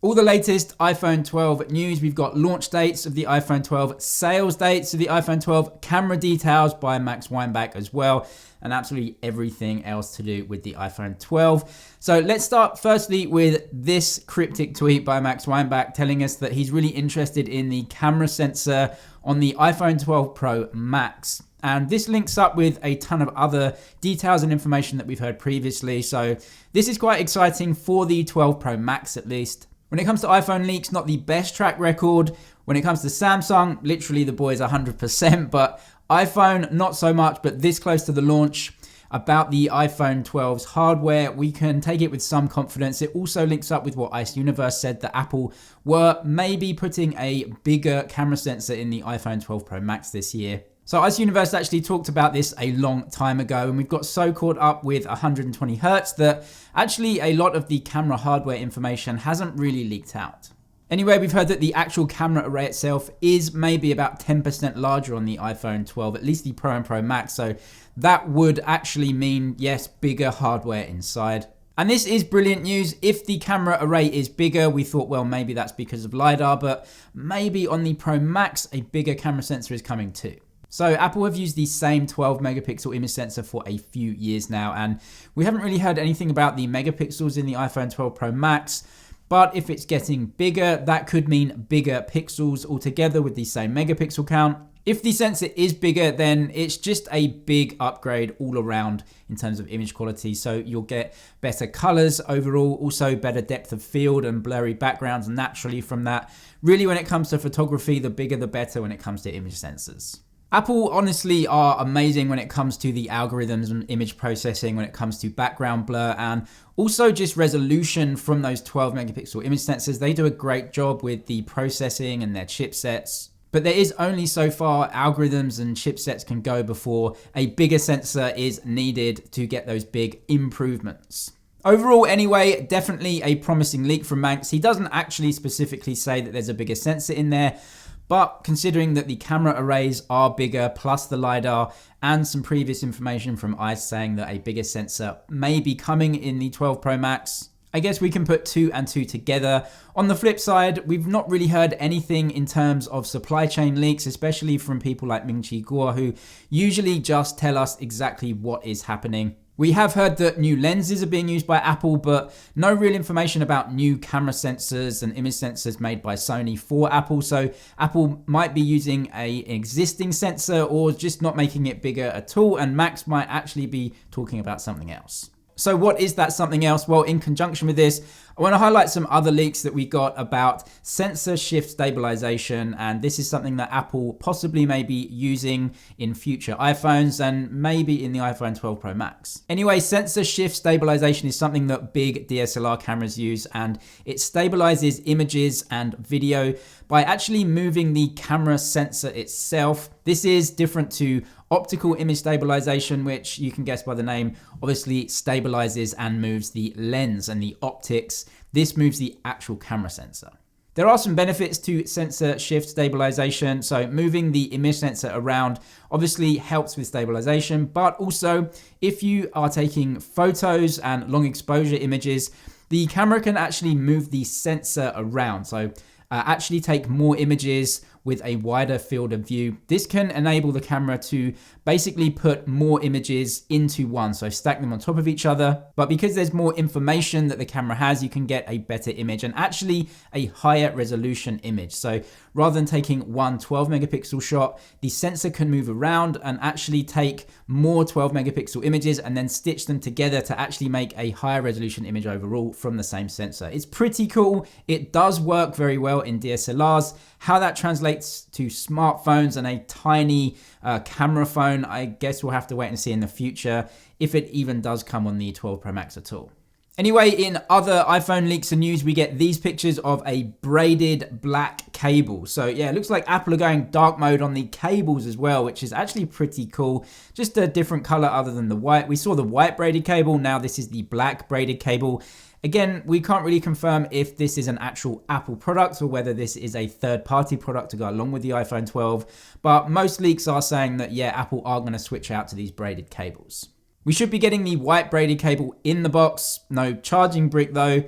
All the latest iPhone 12 news. We've got launch dates of the iPhone 12, sales dates of the iPhone 12, camera details by Max Weinbach as well, and absolutely everything else to do with the iPhone 12. So let's start firstly with this cryptic tweet by Max Weinbach telling us that he's really interested in the camera sensor on the iPhone 12 Pro Max. And this links up with a ton of other details and information that we've heard previously. So this is quite exciting for the 12 Pro Max at least. When it comes to iPhone leaks, not the best track record. When it comes to Samsung, literally the boys 100%, but iPhone, not so much. But this close to the launch, about the iPhone 12's hardware, we can take it with some confidence. It also links up with what Ice Universe said, that Apple were maybe putting a bigger camera sensor in the iPhone 12 Pro Max this year. So Ice Universe actually talked about this a long time ago, and we've got so caught up with 120 Hertz that actually a lot of the camera hardware information hasn't really leaked out. Anyway, we've heard that the actual camera array itself is maybe about 10% larger on the iPhone 12, at least the Pro and Pro Max. So that would actually mean, yes, bigger hardware inside. And this is brilliant news. If the camera array is bigger, we thought, well, maybe that's because of LiDAR, but maybe on the Pro Max, a bigger camera sensor is coming too. So Apple have used the same 12 megapixel image sensor for a few years now, and we haven't really heard anything about the megapixels in the iPhone 12 Pro Max. But if it's getting bigger, that could mean bigger pixels altogether with the same megapixel count. If the sensor is bigger, then it's just a big upgrade all around in terms of image quality. So you'll get better colors overall, also better depth of field and blurry backgrounds naturally from that. Really, when it comes to photography, the bigger the better when it comes to image sensors. Apple honestly are amazing when it comes to the algorithms and image processing, when it comes to background blur and also just resolution from those 12 megapixel image sensors. They do a great job with the processing and their chipsets. But there is only so far algorithms and chipsets can go before a bigger sensor is needed to get those big improvements. Overall, anyway, definitely a promising leak from Max. He doesn't actually specifically say that there's a bigger sensor in there. But considering that the camera arrays are bigger, plus the LiDAR, and some previous information from ICE saying that a bigger sensor may be coming in the 12 Pro Max, I guess we can put 2 and 2 together. On the flip side, we've not really heard anything in terms of supply chain leaks, especially from people like Ming-Chi Kuo, who usually just tell us exactly what is happening. We have heard that new lenses are being used by Apple, but no real information about new camera sensors and image sensors made by Sony for Apple. So Apple might be using an existing sensor or just not making it bigger at all. And Max might actually be talking about something else. So what is that something else? Well, in conjunction with this, I want to highlight some other leaks that we got about sensor shift stabilization. And this is something that Apple possibly may be using in future iPhones and maybe in the iPhone 12 Pro Max. Anyway, sensor shift stabilization is something that big DSLR cameras use, and it stabilizes images and video by actually moving the camera sensor itself. This is different to optical image stabilization, which you can guess by the name, obviously stabilizes and moves the lens and the optics. This moves the actual camera sensor. There are some benefits to sensor shift stabilization. So moving the image sensor around obviously helps with stabilization, but also if you are taking photos and long exposure images, the camera can actually move the sensor around. So actually take more images with a wider field of view. This can enable the camera to basically put more images into one, so stack them on top of each other. But because there's more information that the camera has, you can get a better image and actually a higher resolution image. So rather than taking one 12 megapixel shot, the sensor can move around and actually take more 12 megapixel images and then stitch them together to actually make a higher resolution image overall from the same sensor. It's pretty cool. It does work very well in DSLRs. How that translates to smartphones and a tiny camera phone, I guess we'll have to wait and see in the future if it even does come on the 12 Pro Max at all. Anyway, in other iPhone leaks and news, we get these pictures of a braided black cable. So yeah, it looks like Apple are going dark mode on the cables as well, which is actually pretty cool. Just a different color other than the white. We saw the white braided cable. Now this is the black braided cable. Again, we can't really confirm if this is an actual Apple product or whether this is a third-party product to go along with the iPhone 12. But most leaks are saying that, yeah, Apple are going to switch out to these braided cables. We should be getting the white braided cable in the box. No charging brick though.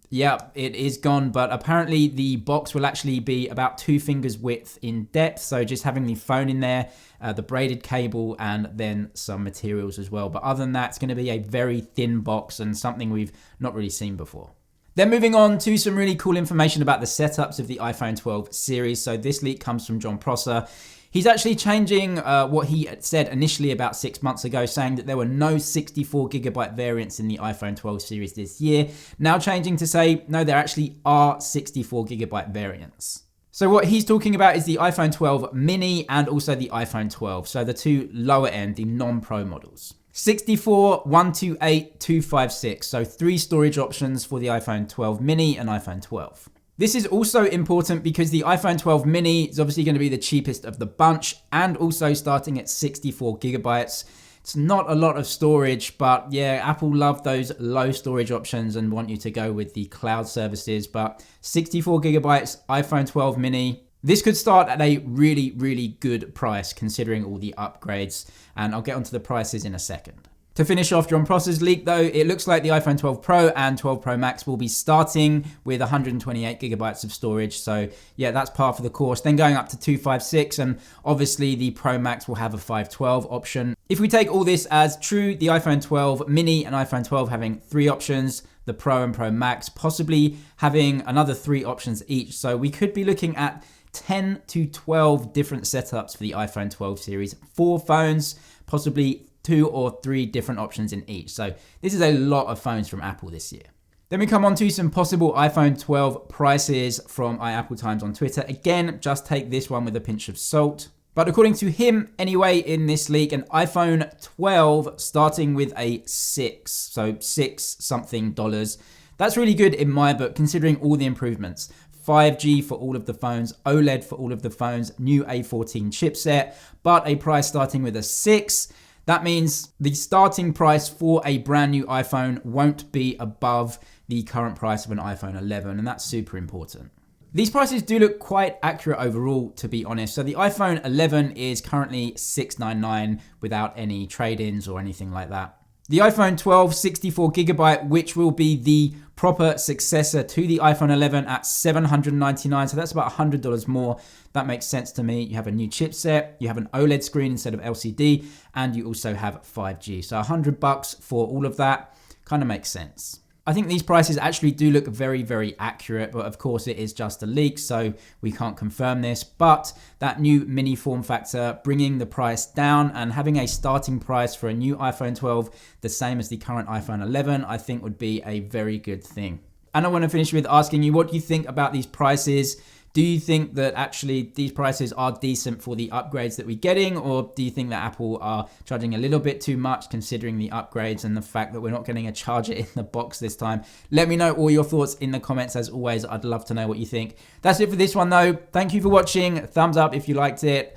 Yeah, it is gone, but apparently the box will actually be about 2 fingers width in depth. So just having the phone in there, the braided cable, and then some materials as well. But other than that, it's going to be a very thin box and something we've not really seen before. Then moving on to some really cool information about the setups of the iPhone 12 series. So this leak comes from John Prosser. He's actually changing what he said initially about 6 months ago, saying that there were no 64 gigabyte variants in the iPhone 12 series this year. Now changing to say, no, there actually are 64 gigabyte variants. So what he's talking about is the iPhone 12 mini and also the iPhone 12. So the two lower end, the non-Pro models. 64, 128, 256. So 3 storage options for the iPhone 12 mini and iPhone 12. This is also important because the iPhone 12 mini is obviously going to be the cheapest of the bunch and also starting at 64 gigabytes. It's not a lot of storage, but yeah, Apple love those low storage options and want you to go with the cloud services. But 64 gigabytes, iPhone 12 mini, this could start at a really, really good price considering all the upgrades. And I'll get onto the prices in a second. To finish off John Prosser's leak though, it looks like the iPhone 12 Pro and 12 Pro Max will be starting with 128 gigabytes of storage. So yeah, that's par for the course. Then going up to 256, and obviously the Pro Max will have a 512 option. If we take all this as true, the iPhone 12 mini and iPhone 12 having 3 options, the Pro and Pro Max possibly having another 3 options each. So we could be looking at 10 to 12 different setups for the iPhone 12 series. 4 phones, possibly 2 or 3 different options in each. So this is a lot of phones from Apple this year. Then we come on to some possible iPhone 12 prices from iApple Times on Twitter. Again, just take this one with a pinch of salt. But according to him, anyway, in this leak, an iPhone 12 starting with a 6. So 6 something dollars. That's really good in my book, considering all the improvements. 5G for all of the phones, OLED for all of the phones, new A14 chipset, but a price starting with a 6. That means the starting price for a brand new iPhone won't be above the current price of an iPhone 11, and that's super important. These prices do look quite accurate overall, to be honest. So the iPhone 11 is currently $699 without any trade-ins or anything like that. The iPhone 12 64 gigabyte, which will be the proper successor to the iPhone 11 at $799. So that's about $100 more. That makes sense to me. You have a new chipset, you have an OLED screen instead of LCD, and you also have 5G. So $100 for all of that kind of makes sense. I think these prices actually do look very, very accurate, but of course it is just a leak, so we can't confirm this. But that new mini form factor, bringing the price down and having a starting price for a new iPhone 12, the same as the current iPhone 11, I think would be a very good thing. And I want to finish with asking you, what do you think about these prices? Do you think that actually these prices are decent for the upgrades that we're getting, or do you think that Apple are charging a little bit too much considering the upgrades and the fact that we're not getting a charger in the box this time? Let me know all your thoughts in the comments. As always, I'd love to know what you think. That's it for this one though. Thank you for watching. Thumbs up if you liked it,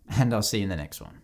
and I'll see you in the next one.